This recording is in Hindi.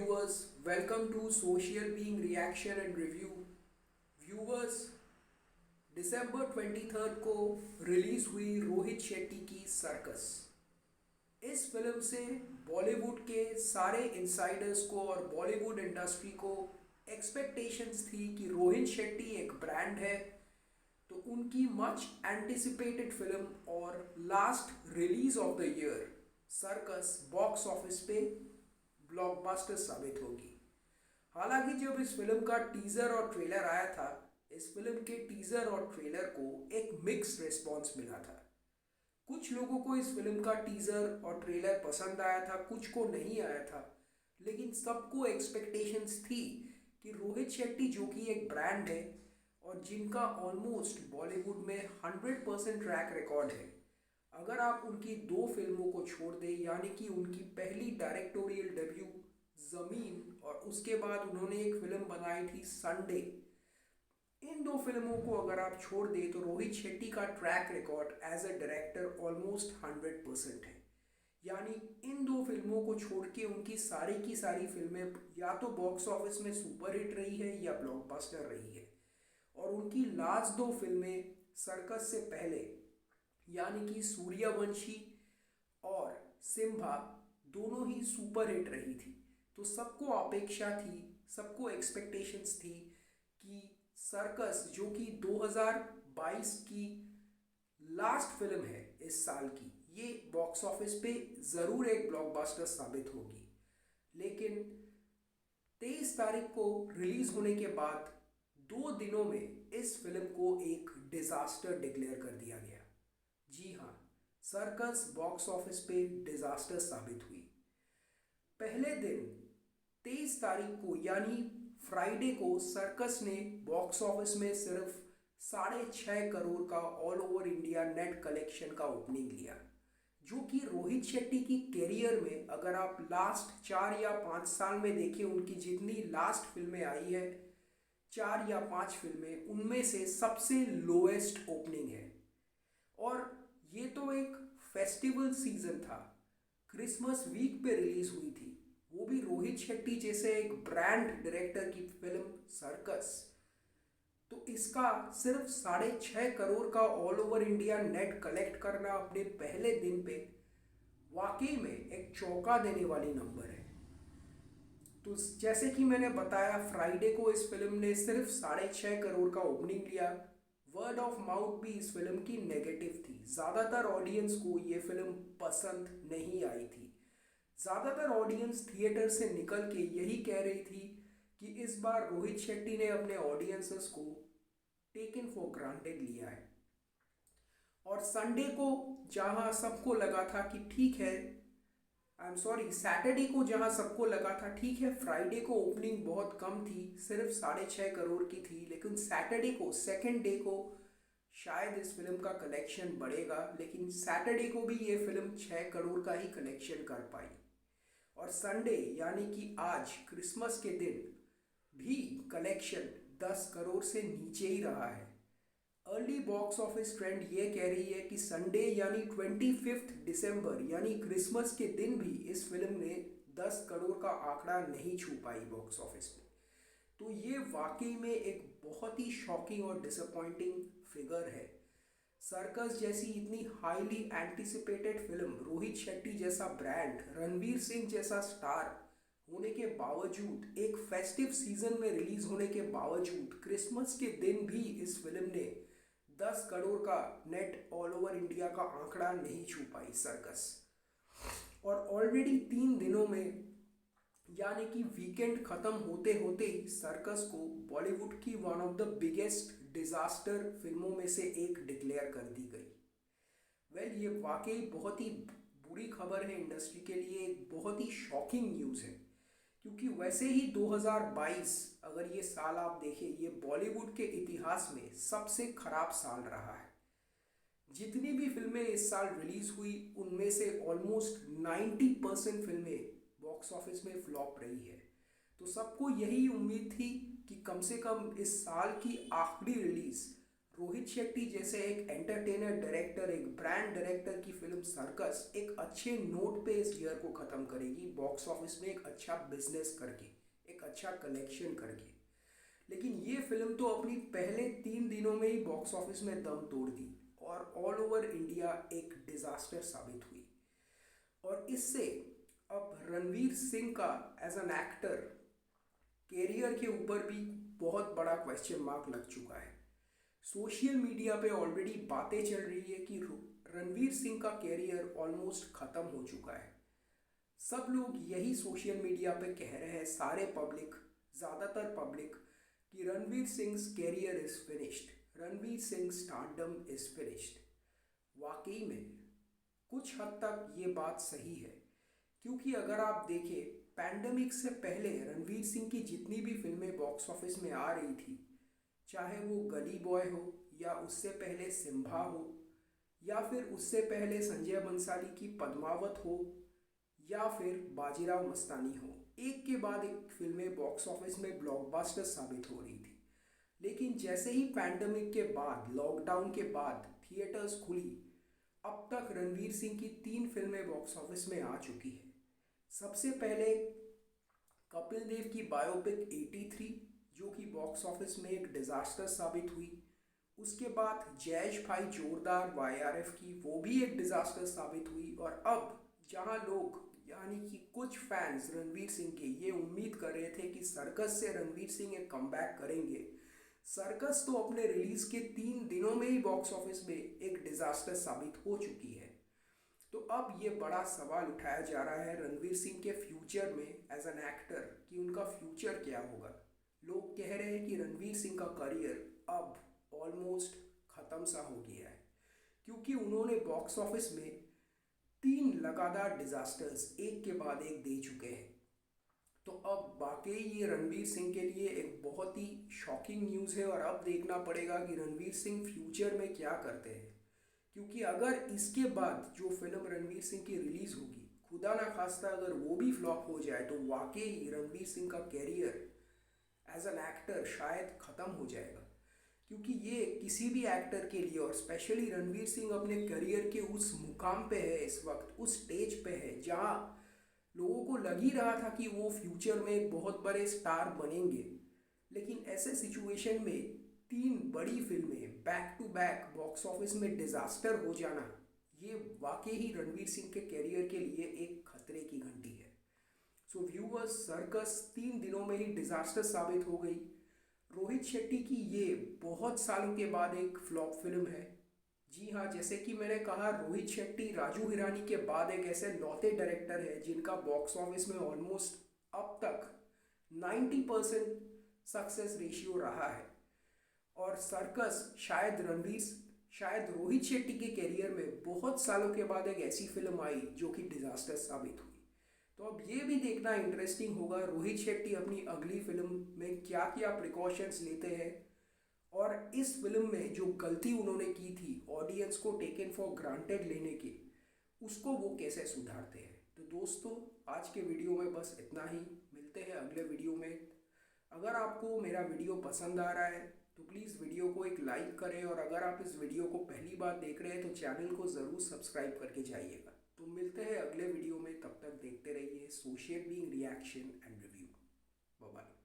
viewers, welcome to Social Being Reaction and Review. Viewers, दिसंबर 23 को रिलीज हुई रोहित शेट्टी की सर्कस। इस फिल्म से बॉलीवुड के सारे इंसाइडर्स को और बॉलीवुड इंडस्ट्री को एक्सपेक्टेशंस थी कि रोहित शेट्टी एक ब्रांड है, तो उनकी मच एंटिसिपेटेड फिल्म और last release of the year circus box office पे ब्लॉकबस्टर साबित होगी। हालांकि जब इस फिल्म का टीजर और ट्रेलर आया था, इस फिल्म के टीजर और ट्रेलर को एक मिक्स्ड रिस्पॉन्स मिला था। कुछ लोगों को इस फिल्म का टीजर और ट्रेलर पसंद आया था, कुछ को नहीं आया था, लेकिन सबको एक्सपेक्टेशंस थी कि रोहित शेट्टी जो कि एक ब्रांड है और जिनका ऑलमोस्ट बॉलीवुड में 100% ट्रैक रिकॉर्ड है, अगर आप उनकी दो फिल्मों को छोड़ दें, यानी कि उनकी पहली डायरेक्टोरियल डेब्यू ज़मीन और उसके बाद उन्होंने एक फिल्म बनाई थी संडे, इन दो फिल्मों को अगर आप छोड़ दें तो रोहित शेट्टी का track record as a director almost 100% है। यानी इन दो फिल्मों को छोड़ के उनकी सारी की सारी फिल्में या तो बॉक्स ऑफिस में सुपरहिट रही है या ब्लॉकबस्टर रही है। और उनकी लास्ट दो फिल्में सर्कस से पहले यानी कि सूर्यवंशी और सिम्बा दोनों ही सुपरहिट रही थी। तो सबको अपेक्षा थी, सबको एक्सपेक्टेशंस थी कि सर्कस जो कि 2022 की लास्ट फिल्म है इस साल की, ये बॉक्स ऑफिस पे ज़रूर एक ब्लॉकबस्टर साबित होगी। लेकिन 23 तारीख को रिलीज होने के बाद 2 दिनों में इस फिल्म को एक डिजास्टर डिक्लेयर कर दिया गया। जी हाँ, सर्कस बॉक्स ऑफिस पे डिजास्टर साबित हुई। पहले दिन 23 तारीख को यानी फ्राइडे को सर्कस ने बॉक्स ऑफिस में सिर्फ 6.5 करोड़ का all over India net collection का ओपनिंग लिया, जो कि रोहित शेट्टी की कैरियर में अगर आप लास्ट 4 या 5 साल में देखें, उनकी जितनी लास्ट फिल्में आई है 4 या 5 फिल्में, उनमें से सबसे लोएस्ट ओपनिंग है। और ये तो एक फेस्टिवल सीजन था, क्रिसमस वीक पे रिलीज हुई थी, वो भी रोहित शेट्टी जैसे एक ब्रांड डायरेक्टर की फिल्म सर्कस। तो इसका सिर्फ 6.5 करोड़ का all over India net collect करना अपने पहले दिन पे वाकई में एक चौंका देने वाली नंबर है। तो जैसे कि मैंने बताया, फ्राइडे को इस फिल्म ने सिर्फ 6.5 करोड़ का ओपनिंग लिया। वर्ड ऑफ माउथ भी इस फिल्म की नेगेटिव थी, ज़्यादातर ऑडियंस को ये फिल्म पसंद नहीं आई थी। ज़्यादातर ऑडियंस थिएटर से निकल के यही कह रही थी कि इस बार रोहित शेट्टी ने अपने ऑडियंसेस को टेकन फॉर ग्रांटेड लिया है। और संडे को जहां सबको लगा था कि ठीक है, सैटरडे को जहां सबको लगा था ठीक है, फ्राइडे को ओपनिंग बहुत कम थी, सिर्फ 6.5 करोड़ की थी, लेकिन सैटरडे को सेकेंड डे को शायद इस फिल्म का कलेक्शन बढ़ेगा, लेकिन सैटरडे को भी ये फिल्म 6 करोड़ का ही कलेक्शन कर पाई। और संडे यानी कि आज क्रिसमस के दिन भी कलेक्शन 10 करोड़ से नीचे ही रहा है। अर्ली बॉक्स ऑफिस ट्रेंड ये कह रही है कि संडे यानी 25 दिसंबर यानी क्रिसमस के दिन भी इस फिल्म ने 10 करोड़ का आंकड़ा नहीं छू पाई बॉक्स ऑफिस में। तो ये वाकई में एक बहुत ही शॉकिंग और डिसअपॉइंटिंग फिगर है। सर्कस जैसी इतनी highly anticipated film, Rohit Shetty जैसा ब्रांड, रणवीर सिंह जैसा स्टार होने के बावजूद, एक फेस्टिव सीजन में रिलीज होने के बावजूद, क्रिसमस के दिन भी इस फिल्म ने 10 करोड़ का नेट ऑल ओवर इंडिया का आंकड़ा नहीं छू पाई सर्कस। और ऑलरेडी 3 दिनों में यानी कि वीकेंड खत्म होते होते ही सर्कस को बॉलीवुड की one of the biggest disaster फिल्मों में से एक डिक्लेयर कर दी गई। ये वाकई बहुत ही बुरी खबर है इंडस्ट्री के लिए, एक बहुत ही शॉकिंग न्यूज़ है, क्योंकि वैसे ही 2022 अगर ये साल आप देखें, ये बॉलीवुड के इतिहास में सबसे खराब साल रहा है। जितनी भी फिल्में इस साल रिलीज हुई उनमें से ऑलमोस्ट 90% फिल्में बॉक्स ऑफिस में फ्लॉप रही है। तो सबको यही उम्मीद थी कि कम से कम इस साल की आखिरी रिलीज रोहित शेट्टी जैसे एक एंटरटेनर डायरेक्टर, एक ब्रांड डायरेक्टर की फिल्म सर्कस एक अच्छे नोट पे इस ईयर को ख़त्म करेगी, बॉक्स ऑफिस में एक अच्छा बिजनेस करके, एक अच्छा कलेक्शन करके। लेकिन ये फिल्म तो अपनी पहले 3 दिनों में ही बॉक्स ऑफिस में दम तोड़ दी और ऑल ओवर इंडिया एक डिज़ास्टर साबित हुई। और इससे अब रणवीर सिंह का एज एन एक्टर कैरियर के ऊपर भी बहुत बड़ा क्वेश्चन मार्क लग चुका है। सोशल मीडिया पे ऑलरेडी बातें चल रही है कि रणवीर सिंह का कैरियर ऑलमोस्ट ख़त्म हो चुका है। सब लोग यही सोशल मीडिया पे कह रहे हैं, सारे पब्लिक, ज़्यादातर पब्लिक, कि Ranveer Singh career is finished, Ranveer Singh stardom is finished. वाकई में कुछ हद तक ये बात सही है, क्योंकि अगर आप देखें पैंडमिक से पहले रणवीर सिंह की जितनी भी फिल्में बॉक्स ऑफिस में आ रही थी, चाहे वो गली बॉय हो या उससे पहले सिम्हा हो या फिर उससे पहले संजय बंसाली की पद्मावत हो या फिर बाजीराव मस्तानी हो, एक के बाद एक फिल्में बॉक्स ऑफिस में ब्लॉकबस्टर साबित हो रही थी। लेकिन जैसे ही पैंडमिक के बाद, लॉकडाउन के बाद थिएटर्स खुली, अब तक रणवीर सिंह की 3 फिल्में बॉक्स ऑफिस में आ चुकी है। सबसे पहले कपिल देव की बायोपिक 83, जो कि बॉक्स ऑफिस में एक डिज़ास्टर साबित हुई। उसके बाद जैश भाई जोरदार YRF की, वो भी एक डिज़ास्टर साबित हुई। और अब जहां लोग, यानी कि कुछ फैंस रणवीर सिंह के, ये उम्मीद कर रहे थे कि सर्कस से रणवीर सिंह एक कमबैक करेंगे, सर्कस तो अपने रिलीज के 3 दिनों में ही बॉक्स ऑफिस में एक डिज़ास्टर साबित हो चुकी है। तो अब ये बड़ा सवाल उठाया जा रहा है रणवीर सिंह के फ्यूचर में एज एन एक्टर, कि उनका फ्यूचर क्या होगा। लोग कह रहे हैं कि रणवीर सिंह का करियर अब ऑलमोस्ट ख़त्म सा हो गया है, क्योंकि उन्होंने बॉक्स ऑफिस में 3 लगातार डिज़ास्टर्स एक के बाद एक दे चुके हैं। तो अब वाकई ये रणवीर सिंह के लिए एक बहुत ही शॉकिंग न्यूज़ है और अब देखना पड़ेगा कि रणवीर सिंह फ्यूचर में क्या करते हैं। क्योंकि अगर इसके बाद जो फिल्म रणवीर सिंह की रिलीज़ होगी, खुदा ना खास्ता अगर वो भी फ्लॉप हो जाए, तो वाकई रणवीर सिंह का कैरियर एज एन एक्टर शायद ख़त्म हो जाएगा। क्योंकि ये किसी भी एक्टर के लिए, और स्पेशली रणवीर सिंह अपने करियर के उस मुकाम पे है इस वक्त, उस स्टेज पे है जहाँ लोगों को लग ही रहा था कि वो फ्यूचर में एक बहुत बड़े स्टार बनेंगे। लेकिन ऐसे सिचुएशन में 3 बड़ी फिल्में back to back box office में डिज़ास्टर हो जाना, ये वाकई ही रणवीर सिंह के कैरियर के लिए एक खतरे की घंटी है। सो व्यूअर्स, सर्कस 3 दिनों में ही डिज़ास्टर साबित हो गई। रोहित शेट्टी की ये बहुत सालों के बाद एक फ्लॉप फिल्म है। जी हाँ, जैसे कि मैंने कहा, रोहित शेट्टी राजू हिरानी के बाद एक ऐसे लौते डायरेक्टर है जिनका बॉक्स ऑफिस में ऑलमोस्ट अब तक 90% सक्सेस रेशियो रहा है। और सर्कस शायद रोहित शेट्टी के करियर में बहुत सालों के बाद एक ऐसी फिल्म आई जो कि डिज़ास्टर साबित हुई। तो अब ये भी देखना इंटरेस्टिंग होगा रोहित शेट्टी अपनी अगली फिल्म में क्या क्या प्रिकॉशंस लेते हैं, और इस फिल्म में जो गलती उन्होंने की थी ऑडियंस को टेकन फॉर ग्रांटेड लेने की, उसको वो कैसे सुधारते हैं। तो दोस्तों, आज के वीडियो में बस इतना ही। मिलते हैं अगले वीडियो में। अगर आपको मेरा वीडियो पसंद आ रहा है तो प्लीज़ वीडियो को एक लाइक करें, और अगर आप इस वीडियो को पहली बार देख रहे हैं तो चैनल को ज़रूर सब्सक्राइब करके जाइएगा। तो मिलते हैं अगले वीडियो में, तब तक देखते रहिए social being reaction and review. Bye bye.